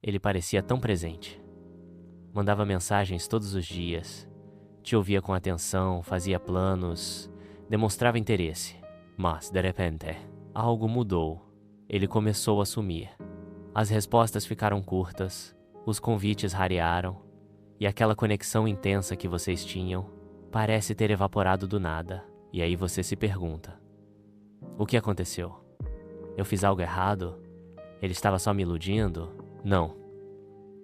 Ele parecia tão presente. Mandava mensagens todos os dias, te ouvia com atenção, fazia planos, demonstrava interesse. Mas, de repente, algo mudou. Ele começou a sumir. As respostas ficaram curtas, os convites rarearam, e aquela conexão intensa que vocês tinham parece ter evaporado do nada. E aí você se pergunta: o que aconteceu? Eu fiz algo errado? Ele estava só me iludindo? Não.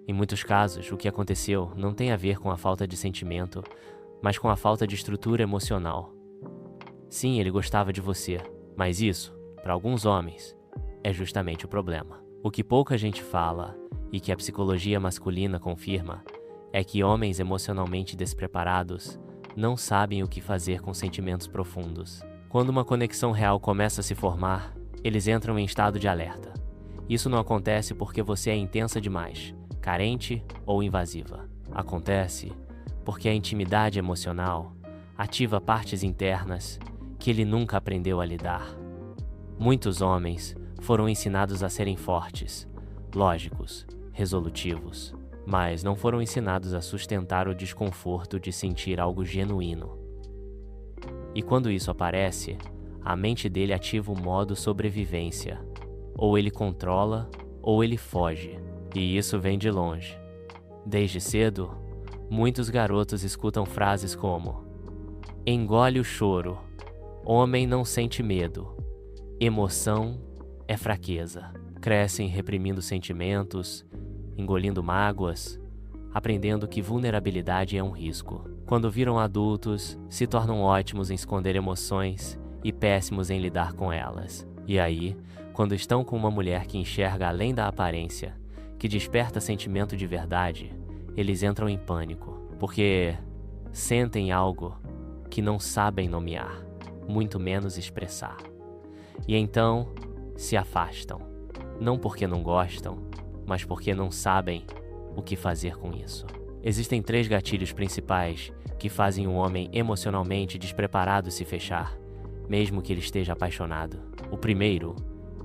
Em muitos casos, o que aconteceu não tem a ver com a falta de sentimento, mas com a falta de estrutura emocional. Sim, ele gostava de você, mas isso, para alguns homens, é justamente o problema. O que pouca gente fala, e que a psicologia masculina confirma, é que homens emocionalmente despreparados não sabem o que fazer com sentimentos profundos. Quando uma conexão real começa a se formar, eles entram em estado de alerta. Isso não acontece porque você é intensa demais, carente ou invasiva. Acontece porque a intimidade emocional ativa partes internas que ele nunca aprendeu a lidar. Muitos homens foram ensinados a serem fortes, lógicos, resolutivos, mas não foram ensinados a sustentar o desconforto de sentir algo genuíno. E quando isso aparece, a mente dele ativa o modo sobrevivência. Ou ele controla, ou ele foge. E isso vem de longe. Desde cedo, muitos garotos escutam frases como: engole o choro, homem não sente medo, emoção é fraqueza. Crescem reprimindo sentimentos, engolindo mágoas, aprendendo que vulnerabilidade é um risco. Quando viram adultos, se tornam ótimos em esconder emoções e péssimos em lidar com elas. E aí, quando estão com uma mulher que enxerga além da aparência, que desperta sentimento de verdade, eles entram em pânico, porque sentem algo que não sabem nomear, muito menos expressar. E então, se afastam, não porque não gostam, mas porque não sabem o que fazer com isso. Existem 3 gatilhos principais que fazem um homem emocionalmente despreparado se fechar, mesmo que ele esteja apaixonado. O primeiro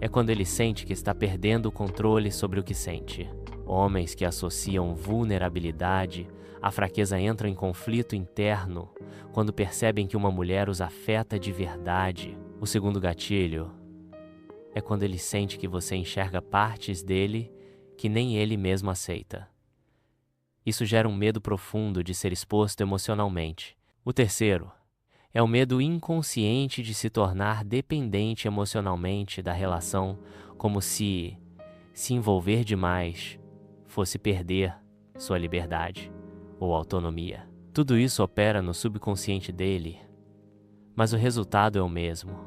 é quando ele sente que está perdendo o controle sobre o que sente. Homens que associam vulnerabilidade à fraqueza entram em conflito interno quando percebem que uma mulher os afeta de verdade. O segundo gatilho é quando ele sente que você enxerga partes dele que nem ele mesmo aceita. Isso gera um medo profundo de ser exposto emocionalmente. O terceiro é o medo inconsciente de se tornar dependente emocionalmente da relação, como se envolver demais fosse perder sua liberdade ou autonomia. Tudo isso opera no subconsciente dele, mas o resultado é o mesmo: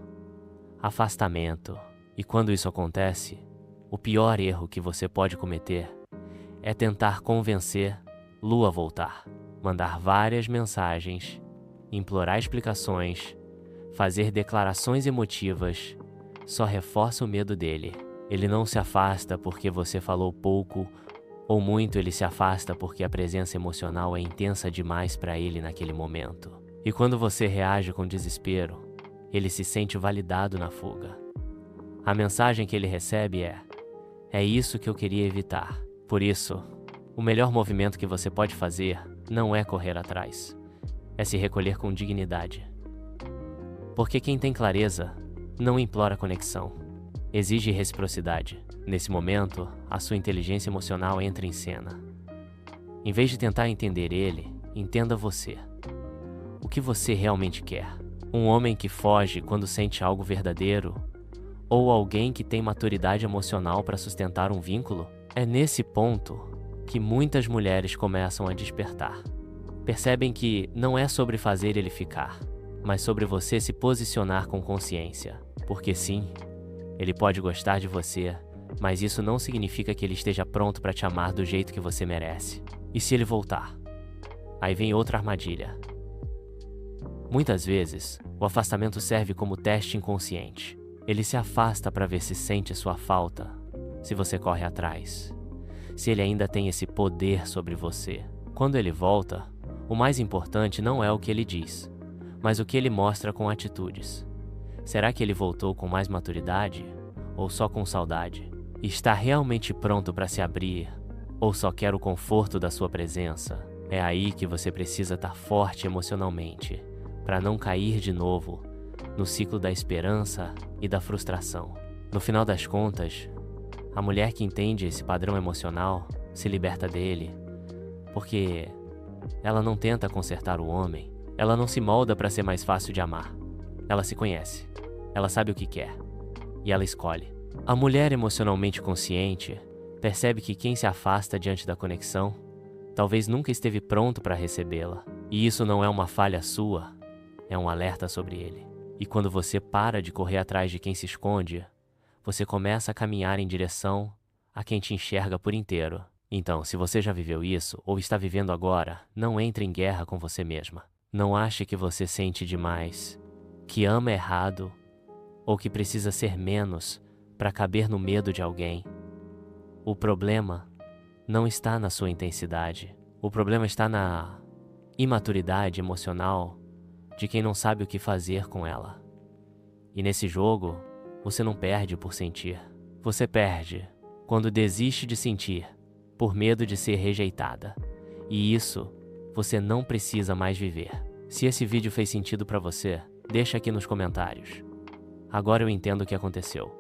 afastamento. E quando isso acontece, o pior erro que você pode cometer é tentar convencer Lu a voltar, mandar várias mensagens, implorar explicações, fazer declarações emotivas, só reforça o medo dele. Ele não se afasta porque você falou pouco ou muito, ele se afasta porque a presença emocional é intensa demais para ele naquele momento. E quando você reage com desespero, ele se sente validado na fuga. A mensagem que ele recebe é isso que eu queria evitar. Por isso, o melhor movimento que você pode fazer não é correr atrás, é se recolher com dignidade. Porque quem tem clareza não implora conexão, exige reciprocidade. Nesse momento, a sua inteligência emocional entra em cena. Em vez de tentar entender ele, entenda você. O que você realmente quer? Um homem que foge quando sente algo verdadeiro? Ou alguém que tem maturidade emocional para sustentar um vínculo? É nesse ponto que muitas mulheres começam a despertar. Percebem que não é sobre fazer ele ficar, mas sobre você se posicionar com consciência. Porque sim, ele pode gostar de você, mas isso não significa que ele esteja pronto para te amar do jeito que você merece. E se ele voltar? Aí vem outra armadilha. Muitas vezes, o afastamento serve como teste inconsciente. Ele se afasta para ver se sente sua falta, se você corre atrás, se ele ainda tem esse poder sobre você. Quando ele volta, o mais importante não é o que ele diz, mas o que ele mostra com atitudes. Será que ele voltou com mais maturidade ou só com saudade? Está realmente pronto para se abrir ou só quer o conforto da sua presença, é aí que você precisa estar forte emocionalmente, para não cair de novo no ciclo da esperança e da frustração. No final das contas, a mulher que entende esse padrão emocional se liberta dele, porque ela não tenta consertar o homem, ela não se molda para ser mais fácil de amar. Ela se conhece, ela sabe o que quer, e ela escolhe. A mulher emocionalmente consciente percebe que quem se afasta diante da conexão talvez nunca esteve pronto para recebê-la. E isso não é uma falha sua, é um alerta sobre ele. E quando você para de correr atrás de quem se esconde, você começa a caminhar em direção a quem te enxerga por inteiro. Então, se você já viveu isso ou está vivendo agora, não entre em guerra com você mesma. Não ache que você sente demais, que ama errado ou que precisa ser menos para caber no medo de alguém. O problema não está na sua intensidade. O problema está na imaturidade emocional de quem não sabe o que fazer com ela. E nesse jogo, você não perde por sentir. Você perde quando desiste de sentir, por medo de ser rejeitada. E isso você não precisa mais viver. Se esse vídeo fez sentido para você, deixa aqui nos comentários. Agora eu entendo o que aconteceu.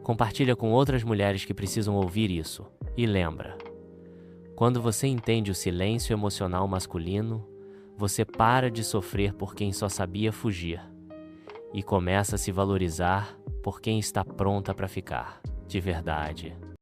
Compartilha com outras mulheres que precisam ouvir isso. E lembra, quando você entende o silêncio emocional masculino, você para de sofrer por quem só sabia fugir e começa a se valorizar por quem está pronta para ficar, de verdade.